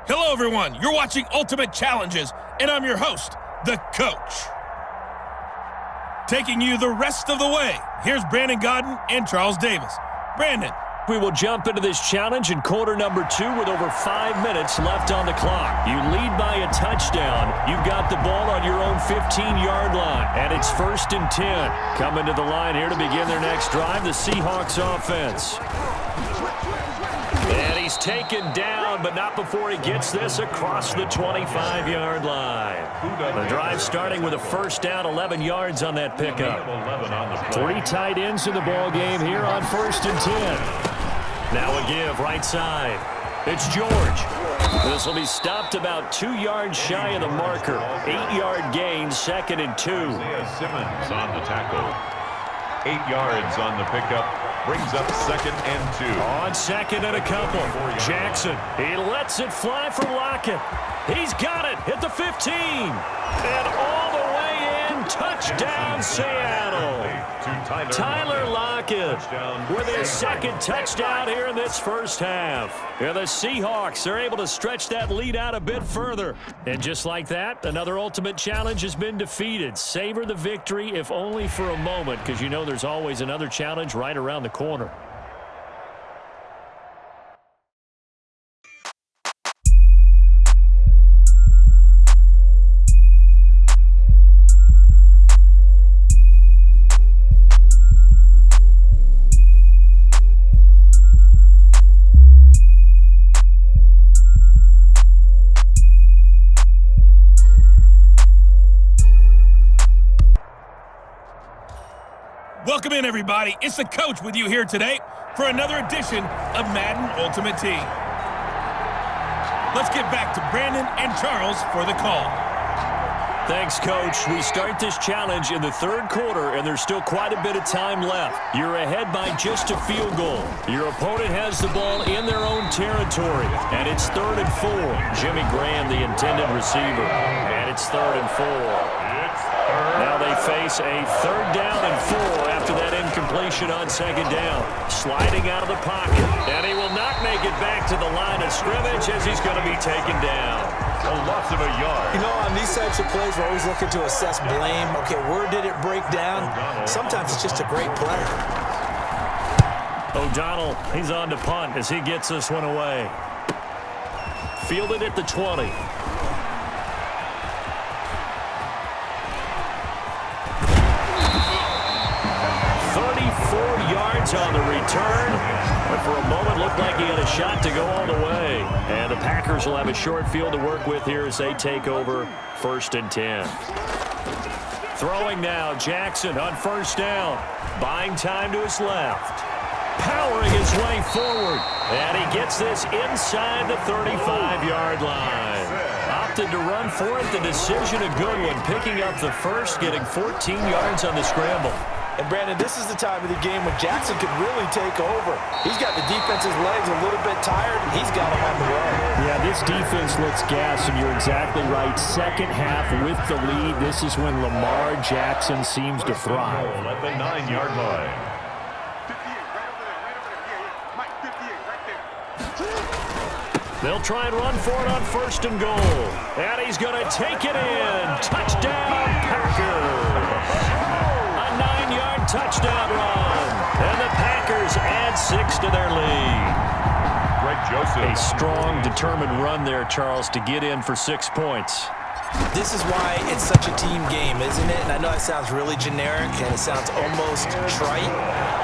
Hello, everyone. You're watching Ultimate Challenges, and I'm your host, the Coach. Taking you the rest of the way, here's Brandon Godden and Charles Davis. Brandon. We will jump into this challenge in quarter number 2 with over 5 minutes left on the clock. You lead by a touchdown. You've got the ball on your own 15-yard line, and it's 1st and 10. Coming to the line here to begin their next drive, the Seahawks offense. And he's taken down, but not before he gets this across the 25-yard line. The drive starting with a 1st down, 11 yards on that pickup. 3 tight ends in the ball game here on 1st and 10. Now a give right side. It's George. This will be stopped about 2 yards shy of the marker. 8-yard gain, 2nd and 2. Simmons on the tackle. 8 yards on the pickup. Brings up 2nd and 2. On 2nd and a couple. Jackson, he lets it fly from Lockett. He's got it at the 15. And all the way in. Touchdown, Seattle. Tyler Lockett with his 2nd touchdown here in this first half. And the Seahawks are able to stretch that lead out a bit further. And just like that, another Ultimate Challenge has been defeated. Savor the victory, if only for a moment, because you know there's always another challenge right around the corner. Welcome in, everybody. It's the Coach with you here today for another edition of Madden Ultimate Team. Let's get back to Brandon and Charles for the call. Thanks, Coach. We start this challenge in the 3rd quarter, and there's still quite a bit of time left. You're ahead by just a field goal. Your opponent has the ball in their own territory, and it's 3rd and 4. Jimmy Graham, the intended receiver, and it's 3rd and 4. Now they face a 3rd down and 4 after that incompletion on 2nd down. Sliding out of the pocket, and he will not make it back to the line of scrimmage as he's going to be taken down. A loss of a yard. You know, on these types of plays, we're always looking to assess blame. Okay, where did it break down? Sometimes it's just a great play. O'Donnell, he's on to punt as he gets this one away. Fielded at the 20. 34 yards on the return. But for a moment, looked like he had a shot to go all the way. And the Packers will have a short field to work with here as they take over 1st and 10. Throwing now, Jackson on 1st down. Buying time to his left. Powering his way forward. And he gets this inside the 35-yard line. Opted to run for it. The decision a good one. Picking up the first, getting 14 yards on the scramble. And, Brandon, this is the time of the game when Jackson could really take over. He's got the defense's legs a little bit tired, and he's got them on the run. Yeah, this defense looks gassed, and you're exactly right. 2nd half with the lead. This is when Lamar Jackson seems to thrive. At the 9-yard line. They'll try and run for it on 1st and goal. And he's going to take it in. Touchdown, Packers. A 9-yard touchdown run. And the Packers add 6 to their lead. Greg Joseph. A strong, determined run there, Charles, to get in for 6 points. This is why it's such a team game, isn't it? And I know it sounds really generic and it sounds almost trite,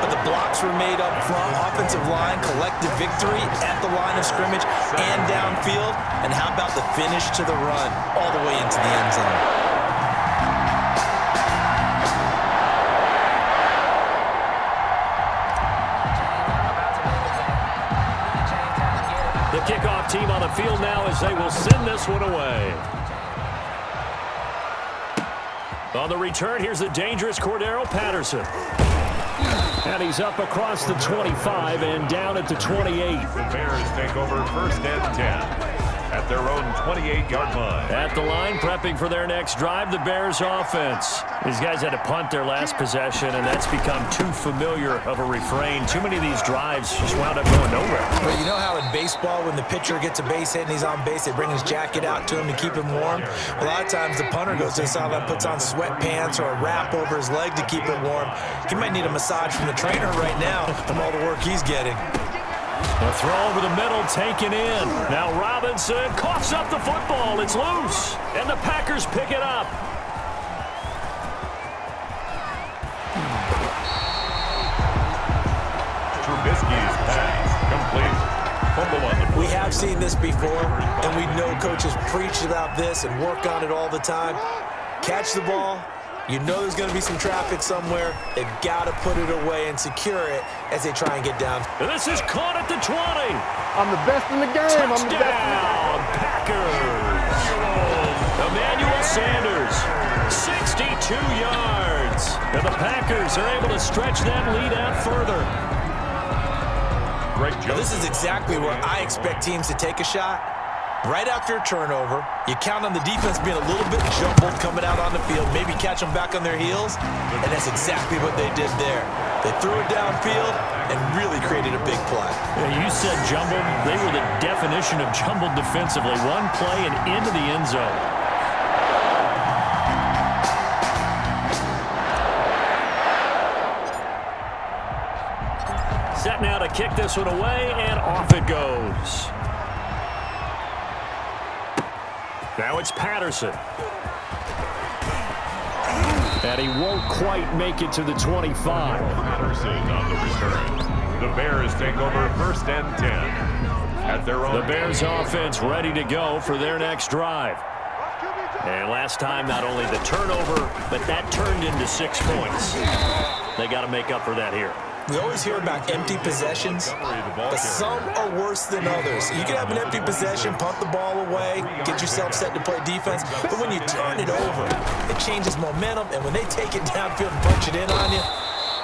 but the blocks were made up front, offensive line, collective victory at the line of scrimmage and downfield. And how about the finish to the run all the way into the end zone? kickoff team on the field now as they will send this one away. On the return, here's the dangerous Cordero Patterson. And he's up across the 25 and down at the 28. The Bears take over first and 10 at their own 28-yard line. At the line, prepping for their next drive, the Bears offense. These guys had to punt their last possession, and that's become too familiar of a refrain. Too many of these drives just wound up going nowhere. But you know how in baseball, when the pitcher gets a base hit and he's on base, they bring his jacket out to him to keep him warm? A lot of times the punter goes to the sideline, puts on sweatpants or a wrap over his leg to keep it warm. He might need a massage from the trainer right now from all the work he's getting. A throw over the middle, taken in. Now Robinson coughs up the football. It's loose, and the Packers pick it up. Trubisky's pass complete. Fumble on the play. We have seen this before, and we know coaches preach about this and work on it all the time. Catch the ball. You know there's going to be some traffic somewhere. They've got to put it away and secure it as they try and get down. And this is caught at the 20. I'm the best in the game. I'm the best in the Touchdown, Packers. Emmanuel Sanders, 62 yards. And the Packers are able to stretch that lead out further. Great job. This is exactly where I expect teams to take a shot. Right after a turnover, you count on the defense being a little bit jumbled coming out on the field, maybe catch them back on their heels, and that's exactly what they did there. They threw it downfield and really created a big play. Yeah, you said jumbled. They were the definition of jumbled defensively. One play and into the end zone. Set now to kick this one away, and off it goes. Now it's Patterson. And he won't quite make it to the 25. Patterson on the return. The Bears take over first and 10 at their own. The Bears offense ready to go for their next drive. And last time, not only the turnover, but that turned into 6 points. They got to make up for that here. We always hear about empty possessions, but some are worse than others. You can have an empty possession, punt the ball away, get yourself set to play defense, but when you turn it over, it changes momentum, and when they take it downfield and punch it in on you,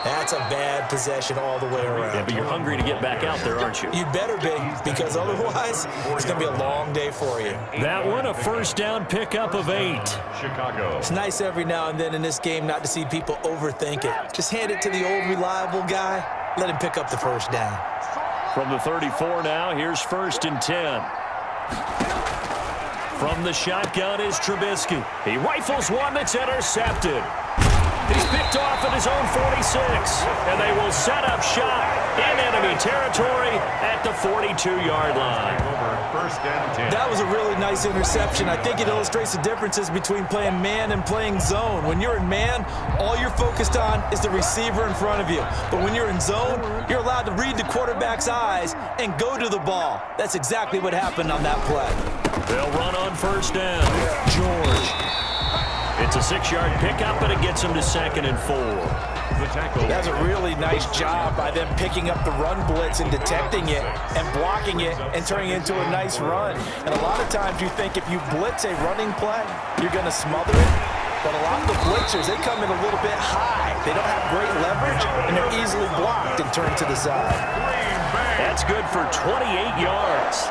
that's a bad possession all the way around. Yeah, but you're hungry to get back out there, aren't you? You better be, because otherwise, it's going to be a long day for you. That one, a first down pickup of 8. Chicago. It's nice every now and then in this game not to see people overthink it. Just hand it to the old reliable guy, let him pick up the first down. From the 34 now, here's first and 10. From the shotgun is Trubisky. He rifles one that's intercepted. He's picked off at his own 46, and they will set up shop in enemy territory at the 42-yard line. First and 10. That was a really nice interception. I think it illustrates the differences between playing man and playing zone. When you're in man, all you're focused on is the receiver in front of you. But when you're in zone, you're allowed to read the quarterback's eyes and go to the ball. That's exactly what happened on that play. They'll run on first down. George. It's a 6-yard pickup, but it gets him to 2nd and 4. The tackle. That's a really nice job by them picking up the run blitz and detecting it and blocking it and turning it into a nice run. And a lot of times you think if you blitz a running play, you're going to smother it. But a lot of the blitzers, they come in a little bit high. They don't have great leverage, and they're easily blocked and turned to the side. That's good for 28 yards.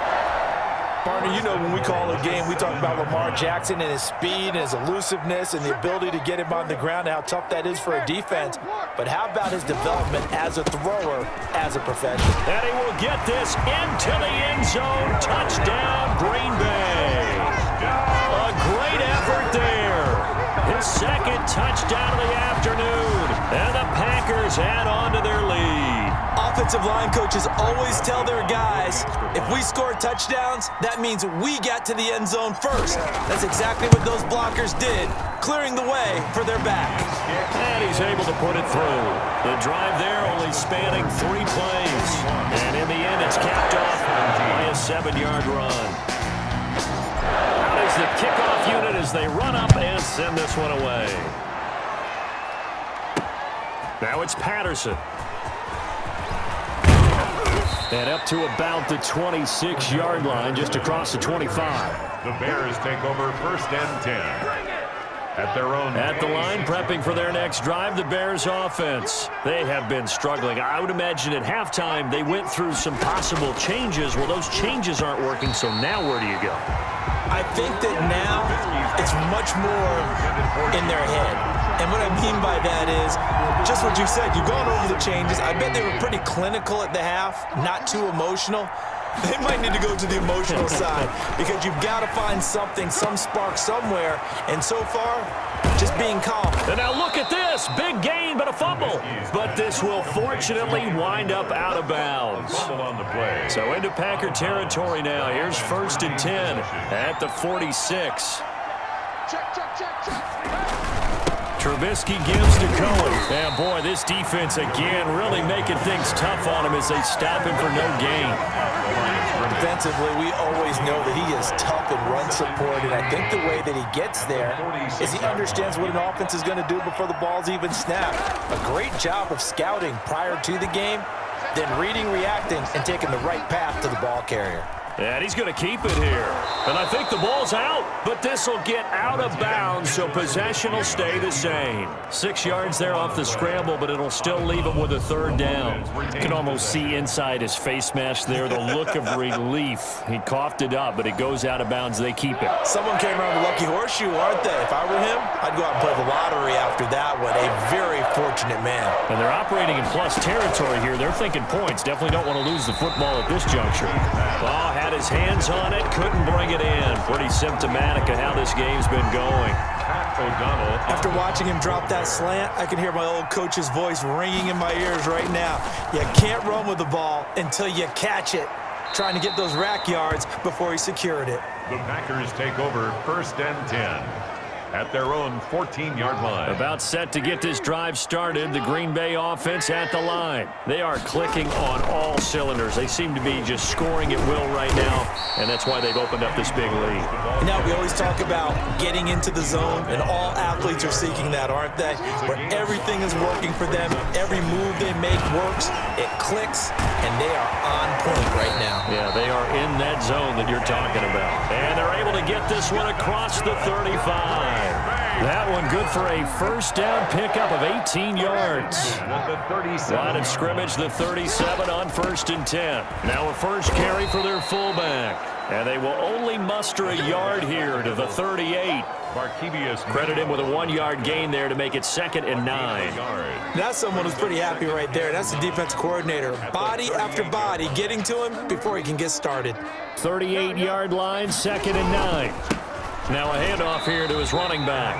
Partner, you know when we call a game, we talk about Lamar Jackson and his speed and his elusiveness and the ability to get him on the ground and how tough that is for a defense. But how about his development as a thrower, as a professional? And he will get this into the end zone. Touchdown, Green Bay. A great effort there. His 2nd touchdown of the afternoon. And the Packers add on to their lead. Offensive line coaches always tell their guys, if we score touchdowns, that means we got to the end zone first. That's exactly what those blockers did, clearing the way for their back. And he's able to put it through. The drive there only spanning 3 plays. And in the end, it's capped off by a 7-yard run. Out is the kickoff unit as they run up and send this one away. Now it's Patterson. And up to about the 26-yard line, just across the 25. The Bears take over 1st and 10. At their own. At the line, prepping for their next drive, the Bears offense. They have been struggling. I would imagine at halftime they went through some possible changes. Well, those changes aren't working, so now where do you go? I think that now it's much more in their head. And what I mean by that is just what you said. You've gone over the changes. I bet they were pretty clinical at the half, not too emotional. They might need to go to the emotional side because you've got to find something, some spark somewhere. And so far, just being calm. And now look at this. Big gain, but a fumble. But this will fortunately wind up out of bounds. On the play. So into Packer territory now. Here's 1st and 10 at the 46. Trubisky gives to Cohen. And boy, this defense again really making things tough on him as they stop him for no gain. Defensively, we always know that he is tough in run support, and I think the way that he gets there is he understands what an offense is going to do before the ball's even snapped. A great job of scouting prior to the game, then reading, reacting, and taking the right path to the ball carrier. And he's going to keep it here. And I think the ball's out, but this will get out of bounds, so possession will stay the same. 6 yards there off the scramble, but it'll still leave him with a 3rd down. You can almost see inside his face mask there the look of relief. He coughed it up, but it goes out of bounds. They keep it. Someone came around the lucky horseshoe, aren't they? If I were him, I'd go out and play the lottery after that one. A very fortunate man. And they're operating in plus territory here. They're thinking points. Definitely don't want to lose the football at this juncture. Ball had his hands on it, couldn't bring it in. Pretty symptomatic of how this game's been going. After watching him drop that slant, I can hear my old coach's voice ringing in my ears right now. You can't run with the ball until you catch it. Trying to get those rack yards before he secured it. The Packers take over 1st and 10. At their own 14-yard line. About set to get this drive started. The Green Bay offense at the line. They are clicking on all cylinders. They seem to be just scoring at will right now, and that's why they've opened up this big lead. Now, we always talk about getting into the zone, and all athletes are seeking that, aren't they? Where everything is working for them. Every move they make works. It clicks, and they are on point right now. Yeah, they are in that zone that you're talking about. And they're able to get this one across the 35. That one good for a 1st down pickup of 18 yards. Line of scrimmage, the 37 on 1st and 10. Now a first carry for their fullback. And they will only muster a yard here to the 38. Credit him with a 1-yard gain there to make it 2nd and 9. That's someone who's pretty happy right there. That's the defense coordinator. Body after body getting to him before he can get started. 38-yard line, 2nd and 9. Now a handoff here to his running back.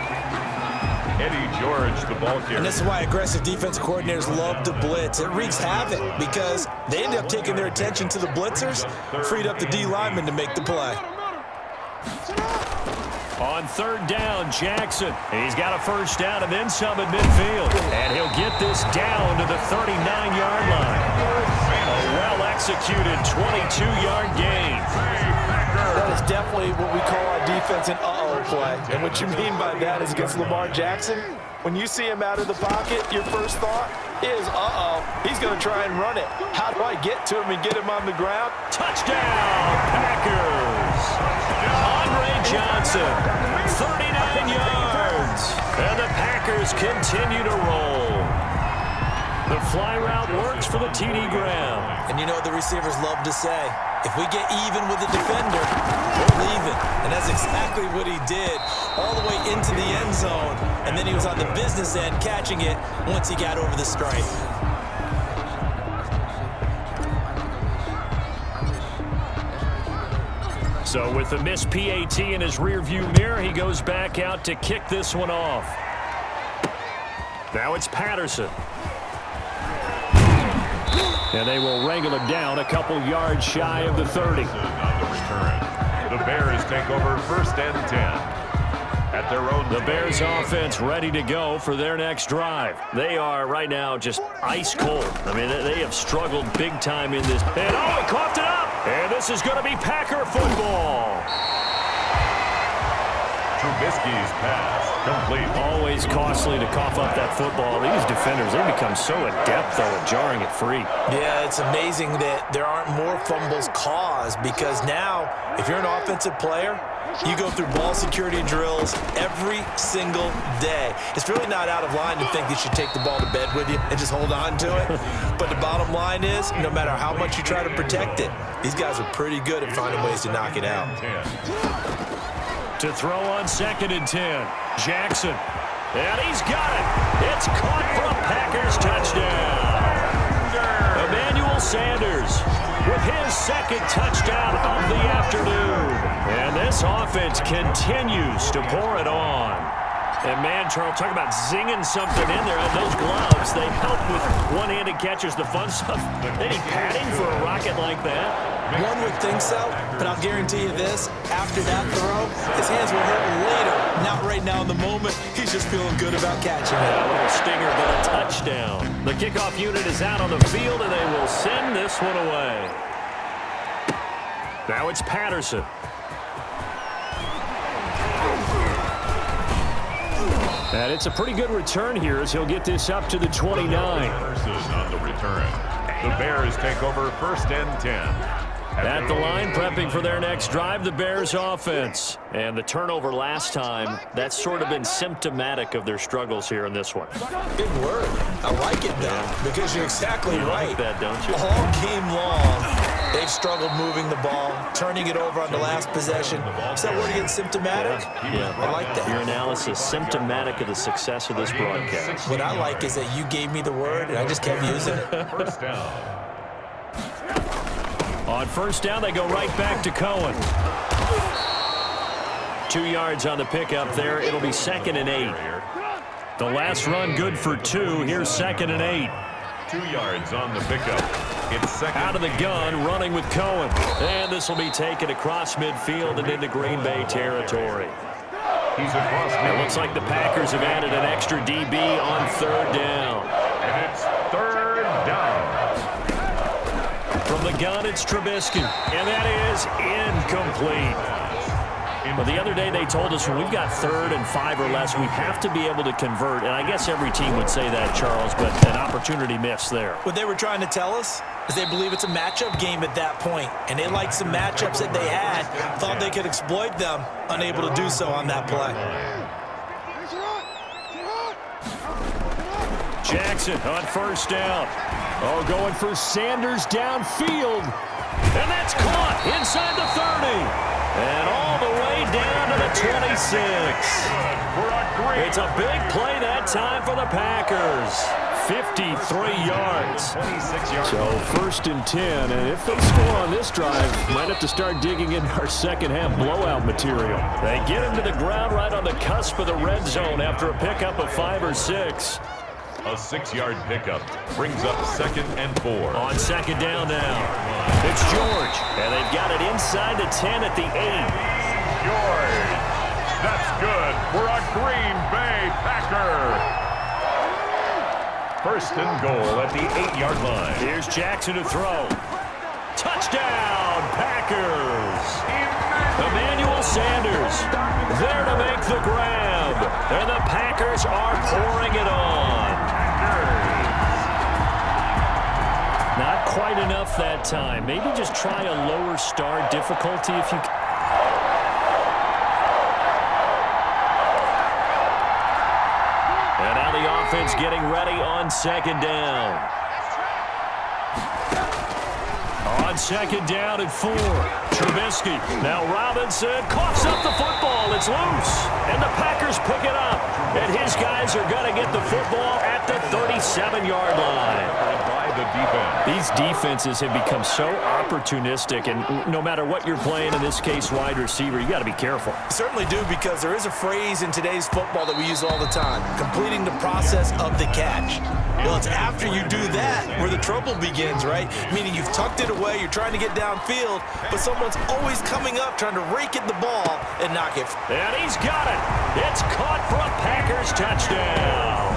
Eddie George, the ball carrier. And this is why aggressive defensive coordinators love to blitz. It wreaks havoc because they end up taking their attention to the blitzers, freed up the D lineman to make the play. On 3rd down, Jackson. He's got a 1st down and then some at midfield. And he'll get this down to the 39-yard line. A well-executed 22-yard gain. That is definitely what we call our defense an uh-oh play. And what you mean by that is against Lamar Jackson, when you see him out of the pocket, your first thought is, uh-oh, he's going to try and run it. How do I get to him and get him on the ground? Touchdown, Packers! Andre Johnson, 39 yards. And the Packers continue to roll. The fly route works for the TD Graham. And you know what the receivers love to say? If we get even with the defender, we're leaving. And that's exactly what he did all the way into the end zone. And then he was on the business end catching it once he got over the stripe. So with the missed PAT in his rearview mirror, he goes back out to kick this one off. Now it's Patterson. And they will wrangle him down a couple yards shy of the 30. The Bears take over 1st and 10. At their own. The Bears offense ready to go for their next drive. They are right now just ice cold. I mean, they have struggled big time in this. And oh, it coughed it up. And this is going to be Packer football. Trubisky's pass complete. Always costly to cough up that football. These defenders, they become so adept, though, at jarring it free. Yeah, it's amazing that there aren't more fumbles caused because now, if you're an offensive player, you go through ball security drills every single day. It's really not out of line to think you should take the ball to bed with you and just hold on to it. But the bottom line is, no matter how much you try to protect it, these guys are pretty good at finding ways to knock it out. To throw on 2nd and 10, Jackson. And he's got it. It's caught for a Packers touchdown. Emmanuel Sanders with his 2nd touchdown of the afternoon. And this offense continues to pour it on. And, man, Charles, talk about zinging something in there. And those gloves, they help with one-handed catches, the fun stuff. They need padding for a rocket like that. One would think so, but I'll guarantee you this. After that throw, his hands will hurt later. Not right now in the moment. He's just feeling good about catching it. A little stinger, but a touchdown. The kickoff unit is out on the field, and they will send this one away. Now it's Patterson. And it's a pretty good return here as he'll get this up to the 29. On the return. The Bears take over 1st and 10. At the line, prepping for their next drive, the Bears offense. And the turnover last time, that's sort of been symptomatic of their struggles here in this one. Big word. I like it, though, because you're exactly right. Like that, don't you? All game long, they've struggled moving the ball, turning it over on the last possession. Is that word again, symptomatic? Yeah. I like that. Your analysis, symptomatic of the success of this broadcast. What I like is that you gave me the word, and I just kept using it. 1st down. On 1st down, they go right back to Cohen. 2 yards on the pickup there. It'll be 2nd and 8. The last run good for 2. Here's 2nd and 8. 2 yards on the pickup. It's 2nd. Out of the gun, running with Cohen. And this will be taken across midfield and into Green Bay territory. He's across midfield. It looks like the Packers have added an extra DB on 3rd down. And it's 3rd down. From the gun, it's Trubisky. And that is incomplete. But the other day they told us when we've got 3rd and 5 or less, we have to be able to convert. And I guess every team would say that, Charles, but an opportunity missed there. What they were trying to tell us is they believe it's a matchup game at that point, and they liked some matchups that they had, thought they could exploit them, unable to do so on that play. Jackson on 1st down. Oh, going for Sanders downfield. And that's caught inside the 30. And all the way down to the 26. It's a big play that time for the Packers. 53 yards. So 1st and 10. And if they score on this drive, might have to start digging in our second half blowout material. They get him to the ground right on the cusp of the red zone after a pickup of 5 or 6. A 6-yard pickup brings up 2nd and 4. On 2nd down now. It's George. And they've got it inside the 10 at the 8. George. That's good for a Green Bay Packer. 1st and goal at the 8-yard line. Here's Jackson to throw. Touchdown, Packers. Emmanuel Sanders there to make the grab. And the Packers are pouring it on. Not quite enough that time. Maybe just try a lower star difficulty if you can. And now the offense getting ready on 2nd down. On 2nd down and 4. Trubisky. Now Robinson coughs up the football. It's loose. And the Packers pick it up. And his guys are going to get the football at the 37-yard line. The defense. These defenses have become so opportunistic, and no matter what you're playing, in this case wide receiver, you got to be careful. Certainly do, because there is a phrase in today's football that we use all the time: completing the process of the catch. Well, it's after you do that where the trouble begins, right? Meaning you've tucked it away, you're trying to get downfield, but someone's always coming up trying to rake at the ball and knock it. And he's got it. It's caught for a Packers touchdown.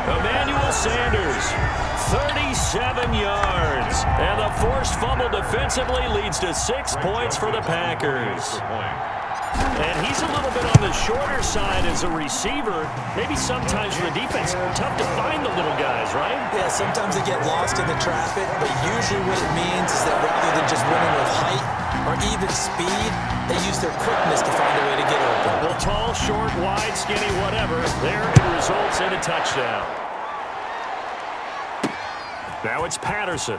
Emmanuel Sanders, 37 yards. And the forced fumble defensively leads to 6 points for the Packers. And he's a little bit on the shorter side as a receiver. Maybe sometimes for the defense, tough to find the little guys, right? Yeah, sometimes they get lost in the traffic, but usually what it means is that rather than just winning with height or even speed, they use their quickness to find a way to get open. Well, tall, short, wide, skinny, whatever. There it results in a touchdown. Now it's Patterson.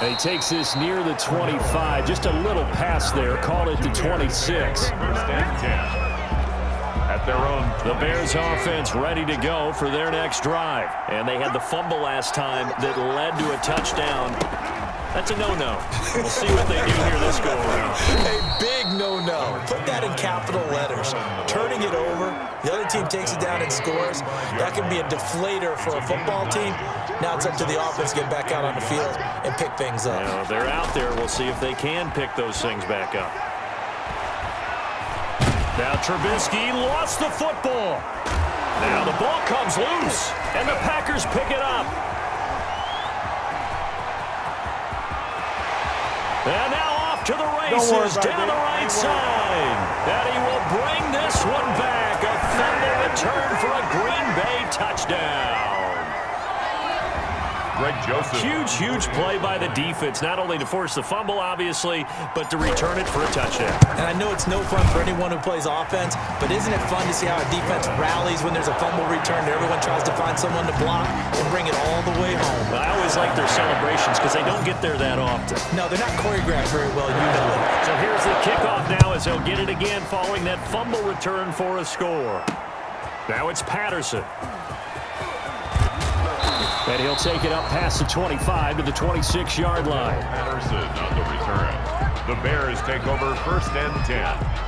And he takes this near the 25. Just a little pass there. Call it the 26. First and 10. At their own. The Bears offense ready to go for their next drive. And they had the fumble last time that led to a touchdown. That's a no-no. We'll see what they do here this go-around. A big no-no. Put that in capital letters. Turning it over, the other team takes it down and scores. That can be a deflator for a football team. Now it's up to the offense to get back out on the field and pick things up. Now, they're out there. We'll see if they can pick those things back up. Now Trubisky lost the football. Now the ball comes loose, and the Packers pick it up. And now off to the races down the right side. And he will bring this one back. A fumble return for a Green Bay touchdown. Greg Joseph. Huge play by the defense, not only to force the fumble, obviously, but to return it for a touchdown. And I know it's no fun for anyone who plays offense, but isn't it fun to see how a defense rallies when there's a fumble return and everyone tries to find someone to block and bring it all the way home? Well, I always like their celebrations because they don't get there that often. No, they're not choreographed very well usually. So here's the kickoff now as they'll get it again following that fumble return for a score. Now it's Patterson. And he'll take it up past the 25 to the 26-yard line. Patterson on the return. The Bears take over first and 10.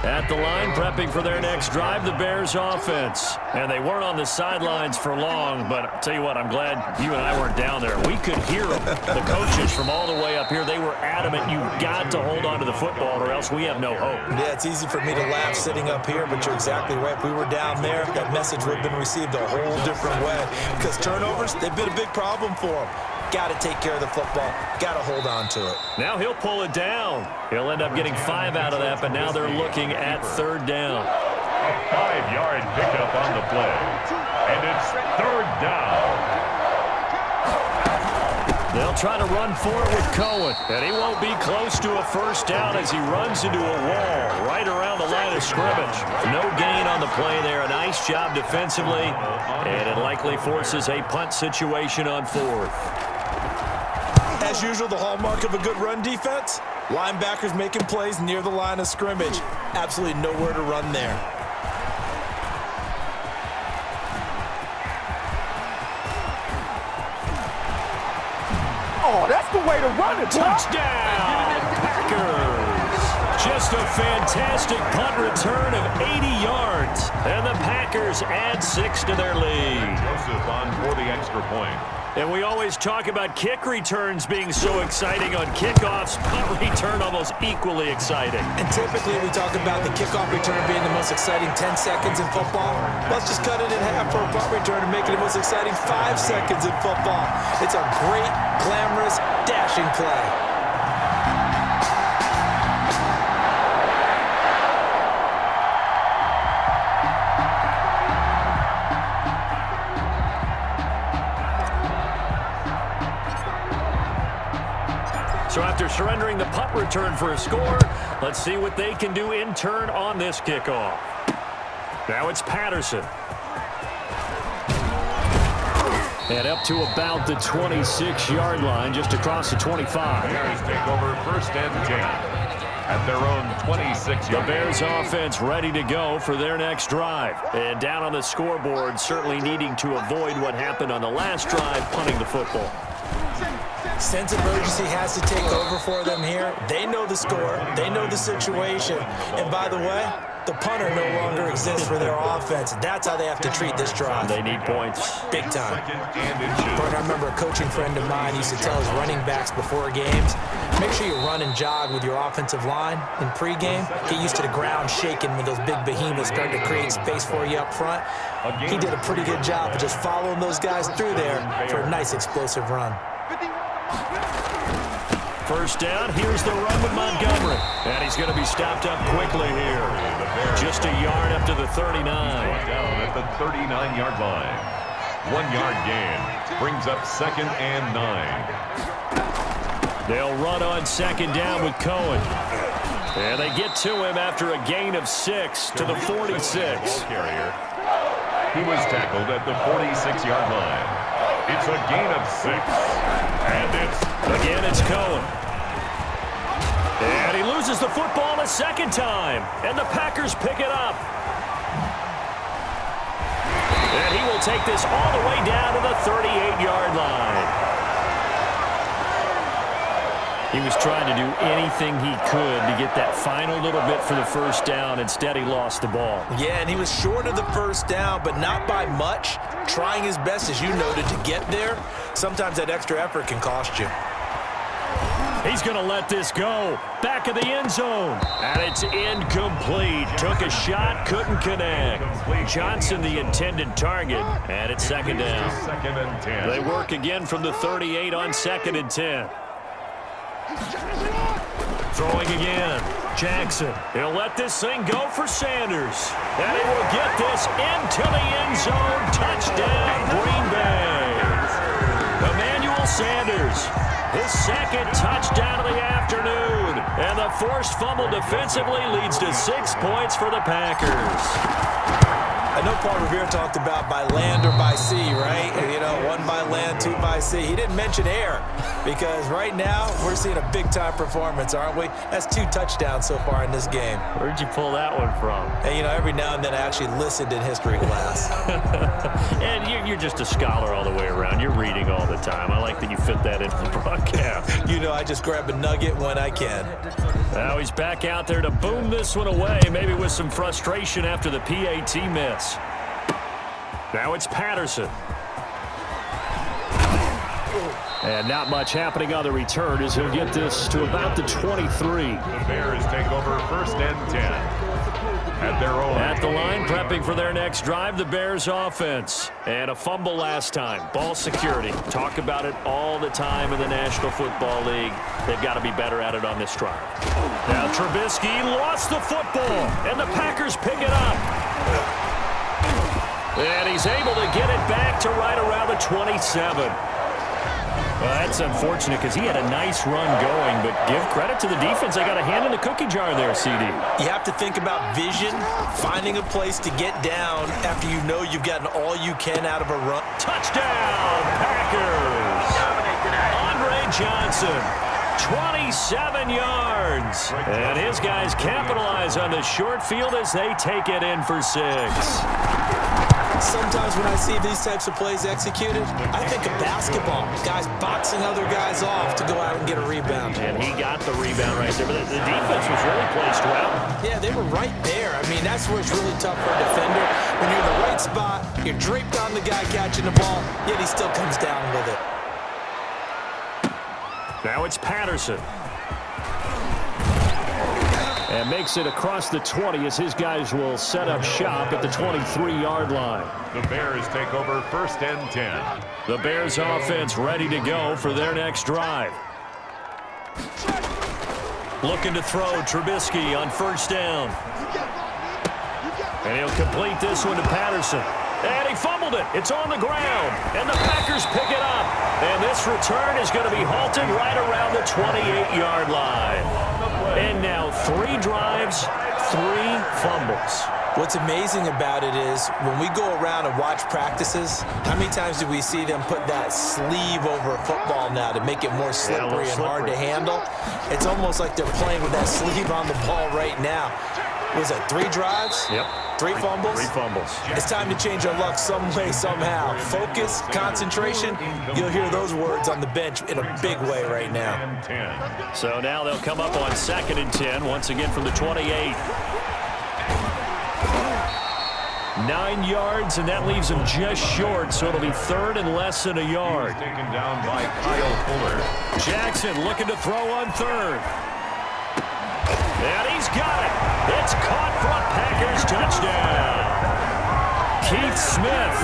At the line, prepping for their next drive, the Bears offense. And they weren't on the sidelines for long, but I'll tell you what, I'm glad you and I weren't down there. We could hear them. The coaches from all the way up here, they were adamant, you've got to hold on to the football or else we have no hope. Yeah, it's easy for me to laugh sitting up here, but you're exactly right. If we were down there, that message would have been received a whole different way. Because turnovers, they've been a big problem for them. Got to take care of the football. Got to hold on to it. Now he'll pull it down. He'll end up getting 5 out of that, but now they're looking at third down. A 5-yard pickup on the play. And it's third down. They'll try to run for it with Cohen, and he won't be close to a first down as he runs into a wall right around the line of scrimmage. No gain on the play there. A nice job defensively, and it likely forces a punt situation on fourth. As usual, the hallmark of a good run defense, linebackers making plays near the line of scrimmage. Absolutely nowhere to run there. Oh, that's the way to run it. Touchdown, Packers. Just a fantastic punt return of 80 yards. And the Packers add 6 to their lead. Joseph on for the extra point. And we always talk about kick returns being so exciting on kickoffs. Punt return almost equally exciting. And typically we talk about the kickoff return being the most exciting 10 seconds in football. Let's just cut it in half for a punt return and make it the most exciting 5 seconds in football. It's a great, glamorous, dashing play. So after surrendering the punt return for a score, let's see what they can do in turn on this kickoff. Now it's Patterson. And up to about the 26-yard line, just across the 25. Bears take over first and 10 at their own 26-yard. The Bears offense ready to go for their next drive. And down on the scoreboard, certainly needing to avoid what happened on the last drive, punting the football. Sense of urgency has to take over for them here. They know the score. They know the situation. And by the way, the punter no longer exists for their offense. That's how they have to treat this drive. They need points. Big time. And I remember a coaching friend of mine used to tell his running backs before games, make sure you run and jog with your offensive line in pregame. Get used to the ground shaking when those big behemoths start to create space for you up front. He did a pretty good job of just following those guys through there for a nice explosive run. First down, here's the run with Montgomery. And he's going to be stopped up quickly here. Just a yard up to the 39. Down at the 39-yard line. 1 yard gain. Brings up 2nd and 9. They'll run on 2nd down with Cohen. And they get to him after a gain of 6 to the 46. He was tackled at the 46-yard line. It's a gain of 6. And it's Cohen. And he loses the football a second time. And the Packers pick it up. And he will take this all the way down to the 38-yard line. He was trying to do anything he could to get that final little bit for the first down. Instead, he lost the ball. Yeah, and he was short of the first down, but not by much. Trying his best, as you noted, to get there. Sometimes that extra effort can cost you. He's going to let this go. Back of the end zone. And it's incomplete. Took a shot, couldn't connect. Johnson, the intended target. And it's 2nd down. 2nd and 10. They work again from the 38 on 2nd and 10. Throwing again. Jackson. He'll let this thing go for Sanders. And he will get this into the end zone. Touchdown, Green Bay. Emmanuel Sanders. His 2nd touchdown of the afternoon. And the forced fumble defensively leads to 6 points for the Packers. I know Paul Revere talked about by land or by sea, right? You know, 1 by land, 2 by sea. He didn't mention air because right now we're seeing a big-time performance, aren't we? That's 2 touchdowns so far in this game. Where'd you pull that one from? And, you know, every now and then I actually listened in history class. And you're just a scholar all the way around. You're reading all the time. I like that you fit that into the broadcast. You know, I just grab a nugget when I can. Now he's back out there to boom this one away, maybe with some frustration after the PAT miss. Now it's Patterson. And not much happening on the return as he'll get this to about the 23. The Bears take over 1st and 10. At their own. At the line, prepping for their next drive, the Bears offense. And a fumble last time. Ball security. Talk about it all the time in the National Football League. They've got to be better at it on this drive. Now Trubisky lost the football, and the Packers pick it up. And he's able to get it back to right around the 27. Well, that's unfortunate because he had a nice run going, but give credit to the defense. They got a hand in the cookie jar there, CD. You have to think about vision, finding a place to get down after you know you've gotten all you can out of a run. Touchdown, Packers! Andre Johnson, 27 yards. And his guys capitalize on the short field as they take it in for 6. Sometimes when I see these types of plays executed, I think of basketball. Guys boxing other guys off to go out and get a rebound. And he got the rebound right there, but the defense was really placed well. Yeah, they were right there. I mean, that's where it's really tough for a defender. When you're in the right spot, you're draped on the guy catching the ball, yet he still comes down with it. Now it's Patterson. And makes it across the 20 as his guys will set up shop at the 23-yard line. The Bears take over 1st and 10. The Bears offense ready to go for their next drive. Looking to throw Trubisky on 1st down. And he'll complete this one to Patterson. And he fumbled it. It's on the ground. And the Packers pick it up. And this return is going to be halted right around the 28-yard line. And now 3 drives, 3 fumbles. What's amazing about it is when we go around and watch practices, how many times do we see them put that sleeve over a football now to make it more slippery and hard to handle? It's almost like they're playing with that sleeve on the ball right now. Was it 3 drives? Yep. 3 fumbles? 3 fumbles. It's time to change our luck some way, somehow. Focus, concentration, you'll hear those words on the bench in a big way right now. So now they'll come up on 2nd and 10, once again from the 28. 9 yards, and that leaves them just short, so it'll be 3rd and less than a yard. Taken down by Kyle Fuller. Jackson looking to throw on 3rd. And he's got it. It's caught for a Packers touchdown. Keith Smith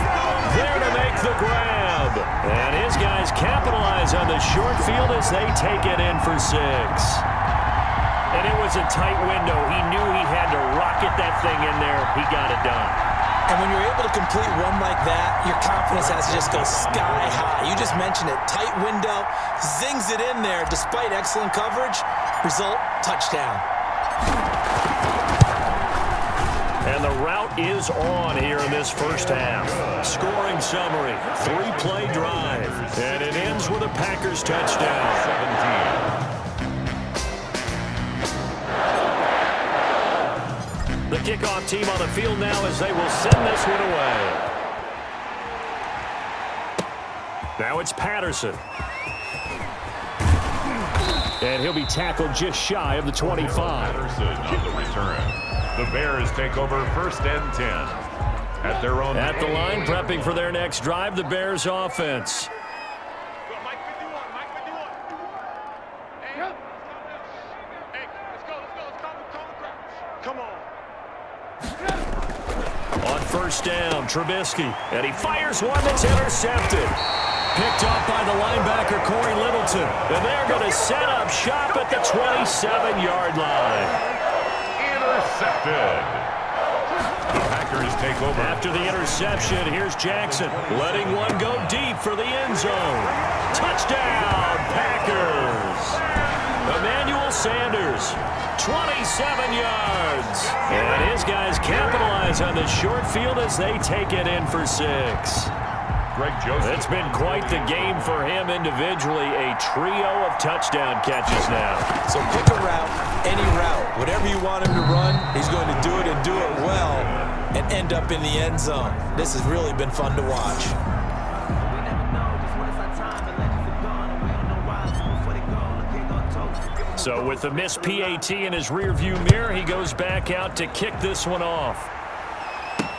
there to make the grab. And his guys capitalize capitalize on the short field as they take it in for 6. And it was a tight window. He knew he had to rocket that thing in there. He got it done. And when you're able to complete one like that, your confidence has to just go sky high. You just mentioned it. Tight window, zings it in there despite excellent coverage. Result, touchdown. And the route is on here in this first half. Scoring summary, 3-play drive. And it ends with a Packers touchdown. 17. The kickoff team on the field now as they will send this one away. Now it's Patterson. And he'll be tackled just shy of the 25. Patterson on the return. The Bears take over 1st and 10. At their own. At the line, prepping for their next drive, the Bears offense. On 1st down, Trubisky, and he fires one that's intercepted. Picked off by the linebacker, Corey Littleton, and they're going to set up shop at the 27-yard line. Intercepted. The Packers take over. After the interception, here's Jackson, letting one go deep for the end zone. Touchdown, Packers. Emmanuel Sanders, 27 yards. And his guys capitalize on the short field as they take it in for 6. Greg Joseph. It's been quite the game for him individually. A trio of touchdown catches now. So pick a route, any route. Whatever you want him to run, he's going to do it and do it well and end up in the end zone. This has really been fun to watch. So with the missed PAT in his rearview mirror, he goes back out to kick this one off.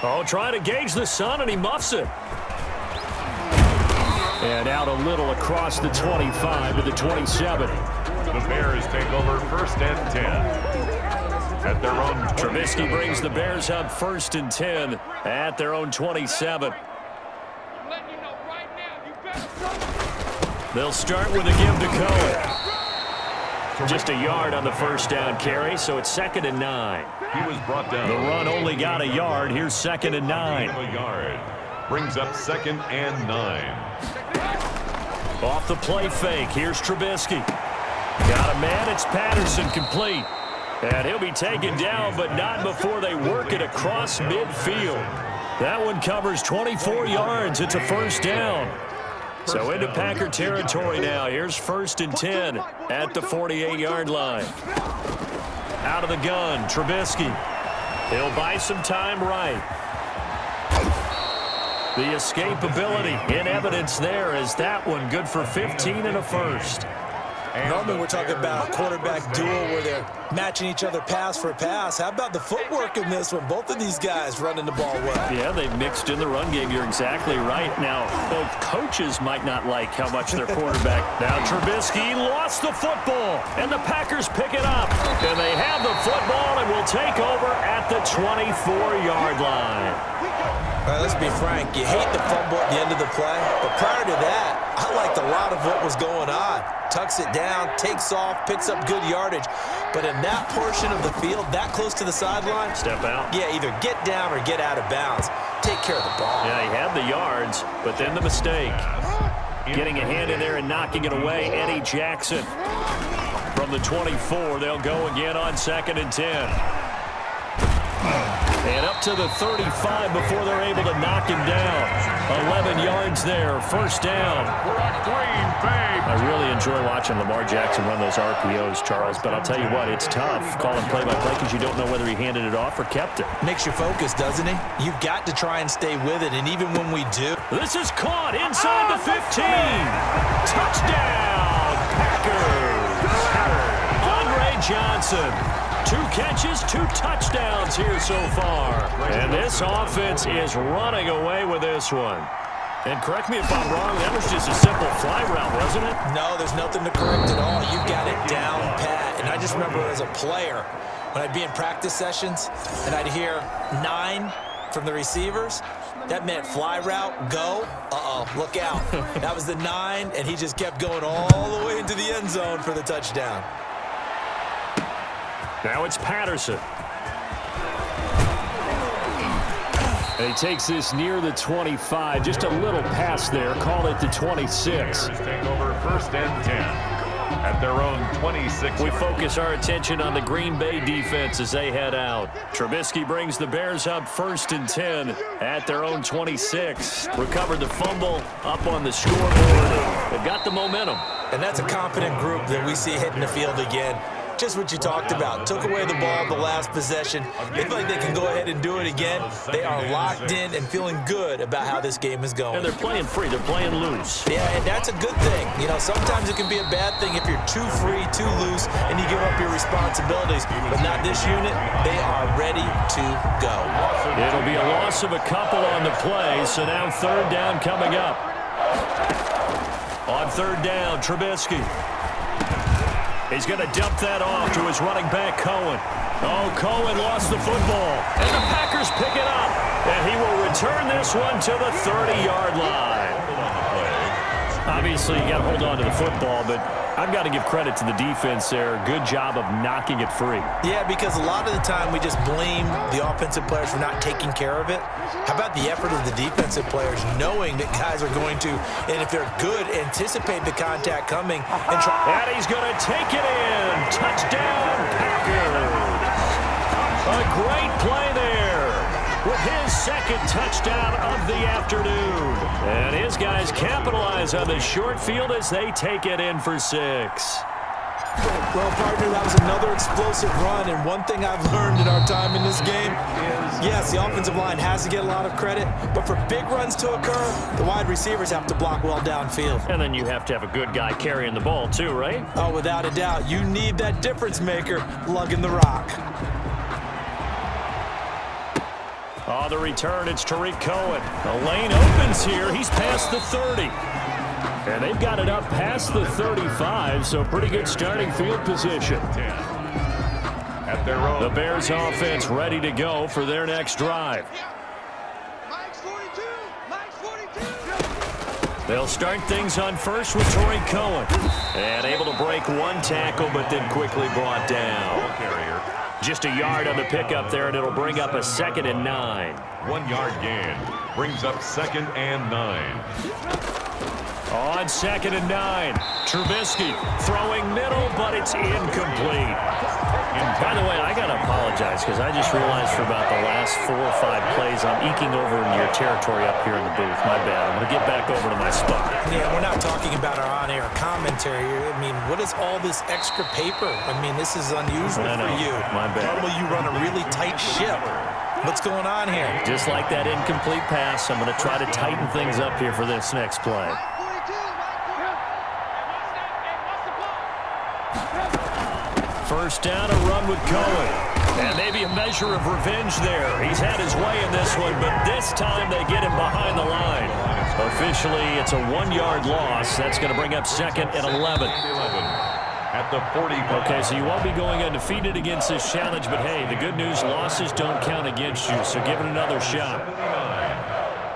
Oh, trying to gauge the sun, and he muffs it. And out a little across the 25 to the 27. The Bears take over 1st and 10. At their own. Trubisky brings the Bears up 1st and 10 at their own 27. They'll start with a give to Cohen. Just a yard on the 1st down carry, so it's 2nd and 9. He was brought down. The run only got a yard. Here's 2nd and 9. A yard. Brings up 2nd and 9. Off the play fake, here's Trubisky. Got a man, it's Patterson, complete. And he'll be taken down, but not before they work it across midfield. That one covers 24 yards. It's a 1st down. So into Packer territory now. Here's 1st and 10 at the 48-yard line. Out of the gun, Trubisky. He'll buy some time right. The escapability in evidence there is that one good for 15 and a 1st. Normally we're talking about quarterback duel where they're matching each other pass for pass. How about the footwork in this one? Both of these guys running the ball well. Yeah, they've mixed in the run game. You're exactly right. Now, both coaches might not like how much their quarterback. Now Trubisky lost the football, and the Packers pick it up. And they have the football and will take over at the 24-yard line. All right, let's be frank. You hate the fumble at the end of the play, but prior to that, I liked a lot of what was going on. Tucks it down, takes off, picks up good yardage. But in that portion of the field, that close to the sideline, step out. Yeah, either get down or get out of bounds. Take care of the ball. Yeah, he had the yards, but then the mistake. Getting a hand in there and knocking it away, Eddie Jackson. From the 24, they'll go again on 2nd and 10. And up to the 35 before they're able to knock him down. 11 yards there, 1st down. I really enjoy watching Lamar Jackson run those RPOs, Charles, but I'll tell you what, it's tough calling play-by-play because you don't know whether he handed it off or kept it. Makes you focus, doesn't he? You've got to try and stay with it, and even when we do. This is caught inside the 15. Touchdown, Packers. Andre Johnson. 2 catches, 2 touchdowns here so far. And this offense is running away with this one. And correct me if I'm wrong, that was just a simple fly route, wasn't it? No, there's nothing to correct at all. You've got it down pat. And I just remember as a player, when I'd be in practice sessions and I'd hear 9 from the receivers, That meant fly route, go. Uh-oh, look out. That was the 9, and he just kept going all the way into the end zone for the touchdown. Now it's Patterson. And he takes this near the 25, just a little pass there, call it the 26. Take over 1st and 10 at their own 26. We focus our attention on the Green Bay defense as they head out. Trubisky brings the Bears up 1st and 10 at their own 26. Recovered the fumble up on the scoreboard. They've got the momentum. And that's a confident group that we see hitting the field again. Just what you talked about. Took away the ball the last possession. They feel like they can go ahead and do it again. They are locked in and feeling good about how this game is going. And they're playing free. They're playing loose. Yeah, and that's a good thing. You know, sometimes it can be a bad thing if you're too free, too loose, and you give up your responsibilities. But not this unit. They are ready to go. It'll be a loss of a couple on the play, so now 3rd down coming up. On 3rd down, Trubisky. He's going to dump that off to his running back, Cohen. Oh, Cohen lost the football. And the Packers pick it up. And he will return this one to the 30-yard line. Obviously, you got to hold on to the football, but I've got to give credit to the defense there. Good job of knocking it free. Yeah, because a lot of the time we just blame the offensive players for not taking care of it. How about the effort of the defensive players knowing that guys are going to, and if they're good, anticipate the contact coming and try. And he's going to take it in. Touchdown, Packers. A great play there with his 2nd touchdown of the afternoon. And his guys capitalize on the short field as they take it in for 6. Well, partner, that was another explosive run, and one thing I've learned in our time in this game is, yes, the offensive line has to get a lot of credit, but for big runs to occur, the wide receivers have to block well downfield. And then you have to have a good guy carrying the ball too, right? Oh, without a doubt. You need that difference maker lugging the rock. Oh, the return, it's Tariq Cohen. The lane opens here. He's past the 30. And they've got it up past the 35, so pretty good starting field position. At their own. The Bears offense ready to go for their next drive. They'll start things on first with Tariq Cohen. And able to break one tackle, but then quickly brought down. Just a yard on the pickup there, and it'll bring up a 2nd and 9. 1 yard gain brings up 2nd and 9. On 2nd and 9, Trubisky throwing middle, but it's incomplete. By the way, I got to apologize because I just realized for about the last 4 or 5 plays I'm eking over into your territory up here in the booth. My bad. I'm going to get back over to my spot. Yeah, we're not talking about our on-air commentary here. I mean, what is all this extra paper? I mean, this is unusual for you. My bad. Normally you run a really tight ship. What's going on here? Just like that incomplete pass, I'm going to try to tighten things up here for this next play. First down, a run with Cohen. And maybe a measure of revenge there. He's had his way in this one, but this time they get him behind the line. Officially, it's a 1-yard loss. That's going to bring up 2nd and 11. At the 40. Okay, so you won't be going undefeated against this challenge, but hey, the good news, losses don't count against you, so give it another shot.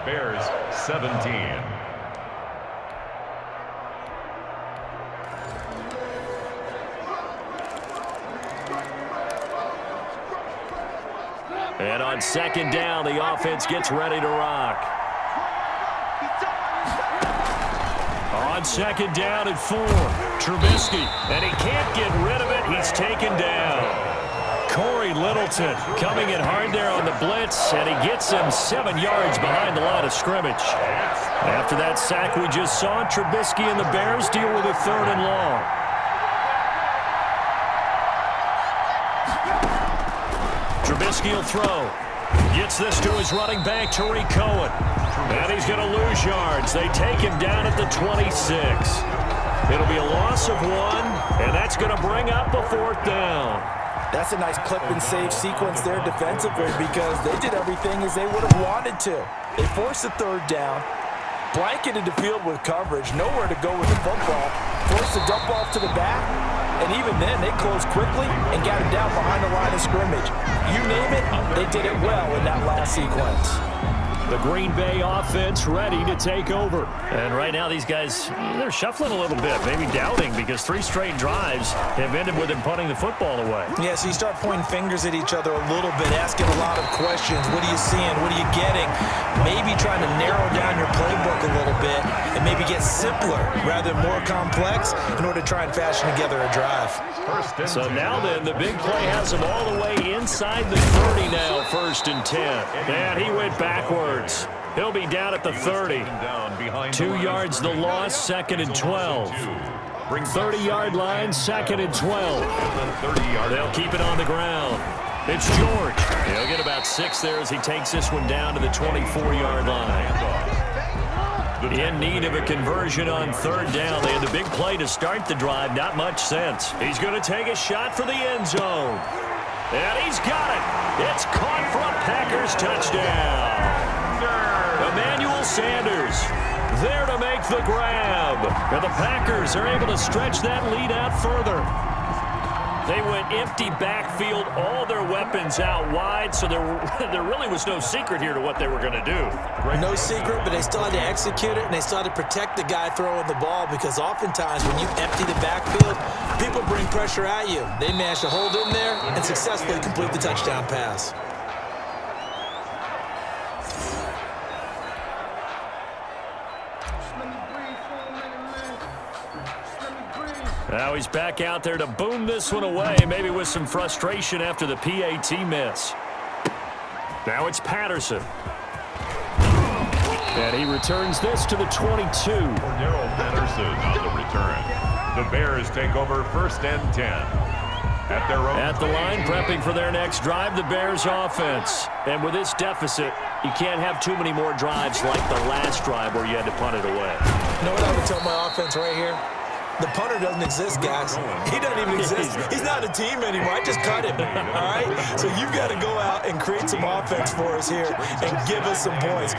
Bears 17. And on 2nd down, the offense gets ready to rock. On 2nd down at 4, Trubisky, and he can't get rid of it. He's taken down. Corey Littleton coming in hard there on the blitz, and he gets him 7 yards behind the line of scrimmage. After that sack we just saw, Trubisky and the Bears deal with a 3rd and long. Trubisky will throw. Gets this to his running back, Tariq Cohen. And he's going to lose yards. They take him down at the 26. It'll be a loss of 1, and that's going to bring up a 4th down. That's a nice clip and save sequence there defensively because they did everything as they would have wanted to. They forced the 3rd down, blanketed the field with coverage, nowhere to go with the football, forced the dump off to the back, and even then they closed quickly and got him down behind the line of scrimmage. You name it, they did it well in that last sequence. The Green Bay offense ready to take over. And right now these guys, they're shuffling a little bit, maybe doubting, because 3 straight drives have ended with them punting the football away. Yeah, so you start pointing fingers at each other a little bit, asking a lot of questions. What are you seeing? What are you getting? Maybe trying to narrow down your playbook a little bit and maybe get simpler rather than more complex in order to try and fashion together a drive. So now then, the big play has him all the way inside the 30 now, 1st and 10. And he went backwards. He'll be down at the 30. 2 yards the loss, 2nd and 12. 30-yard line, 2nd and 12. They'll keep it on the ground. It's George. He'll get about 6 there as he takes this one down to the 24-yard line. In need of a conversion on 3rd down. They had the big play to start the drive. Not much sense. He's going to take a shot for the end zone. And he's got it. It's caught for a Packers touchdown. Emmanuel Sanders there to make the grab. And the Packers are able to stretch that lead out further. They went empty backfield, all their weapons out wide, so there really was no secret here to what they were going to do. No secret, but they still had to execute it, and they still had to protect the guy throwing the ball, because oftentimes when you empty the backfield, people bring pressure at you. They managed to hold in there and successfully complete the touchdown pass. Now he's back out there to boom this one away, maybe with some frustration after the PAT miss. Now it's Patterson. And he returns this to the 22. Cordero Patterson on the return. The Bears take over 1st and 10. At their own at the line, prepping for their next drive, the Bears offense. And with this deficit, you can't have too many more drives like the last drive where you had to punt it away. You know what I would tell my offense right here? The punter doesn't exist, guys. He doesn't even exist. He's not a team anymore. I just cut him, all right? So you've got to go out and create some offense for us here and give us some points.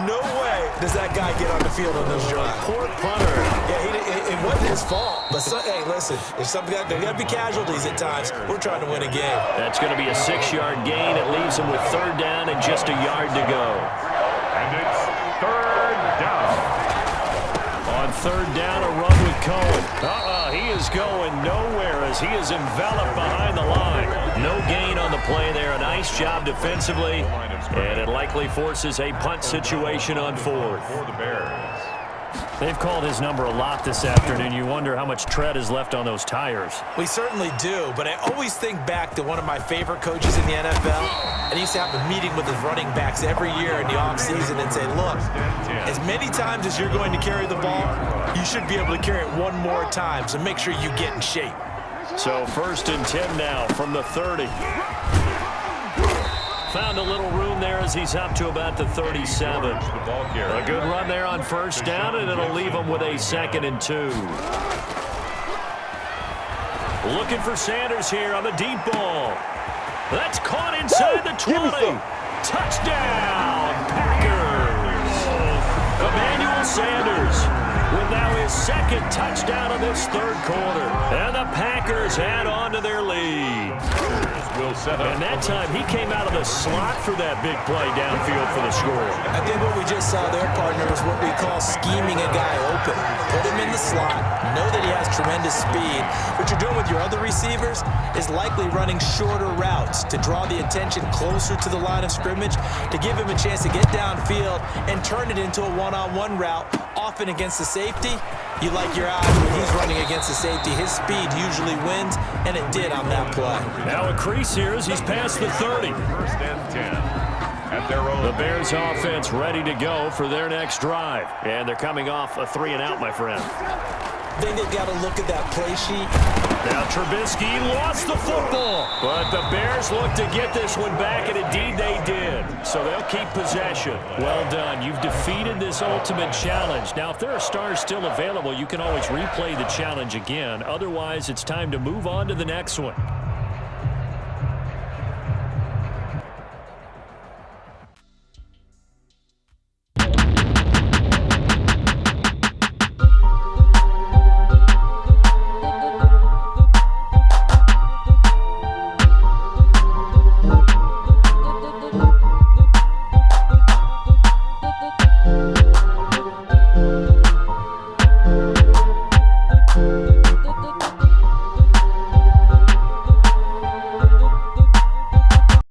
No way does that guy get on the field on this drive. Poor punter. Yeah, it wasn't his fault. But, hey, listen, there's got to be casualties at times. We're trying to win a game. That's going to be a 6-yard gain. It leaves him with 3rd down and just a yard to go. And it's 3rd down. On 3rd down, a run with Cohen. He is going nowhere as he is enveloped behind the line. No gain on the play there. A nice job defensively, and it likely forces a punt situation on 4th. For the Bears. They've called his number a lot this afternoon. You wonder how much tread is left on those tires. We certainly do, but I always think back to one of my favorite coaches in the NFL. And he used to have a meeting with his running backs every year in the offseason and say, look, as many times as you're going to carry the ball, you should be able to carry it one more time, so make sure you get in shape. So 1st and 10 now from the 30. Found a little room there as he's up to about the 37. A good run there on 1st down, and it'll leave him with a 2nd and 2. Looking for Sanders here on the deep ball. That's caught inside the 20. Touchdown, Packers. Emmanuel Sanders with now his 2nd touchdown of this 3rd quarter. And the Packers add on to their lead. And that time, he came out of the slot for that big play downfield for the score. I think what we just saw there, partner, is what we call scheming a guy open. Put him in the slot, know that he has tremendous speed. What you're doing with your other receivers is likely running shorter routes to draw the attention closer to the line of scrimmage, to give him a chance to get downfield and turn it into a one-on-one route, often against the safety. You like your odds when he's running against the safety. His speed usually wins, and it did on that play. Now a crease here as he's past the 30. 1st and 10. At their own. The Bears offense ready to go for their next drive. And they're coming off a 3-and-out, my friend. I think they've got to look at that play sheet. Now Trubisky lost the football, but the Bears look to get this one back, and indeed they did. So they'll keep possession. Well done. You've defeated this ultimate challenge. Now, if there are stars still available, you can always replay the challenge again. Otherwise, it's time to move on to the next one.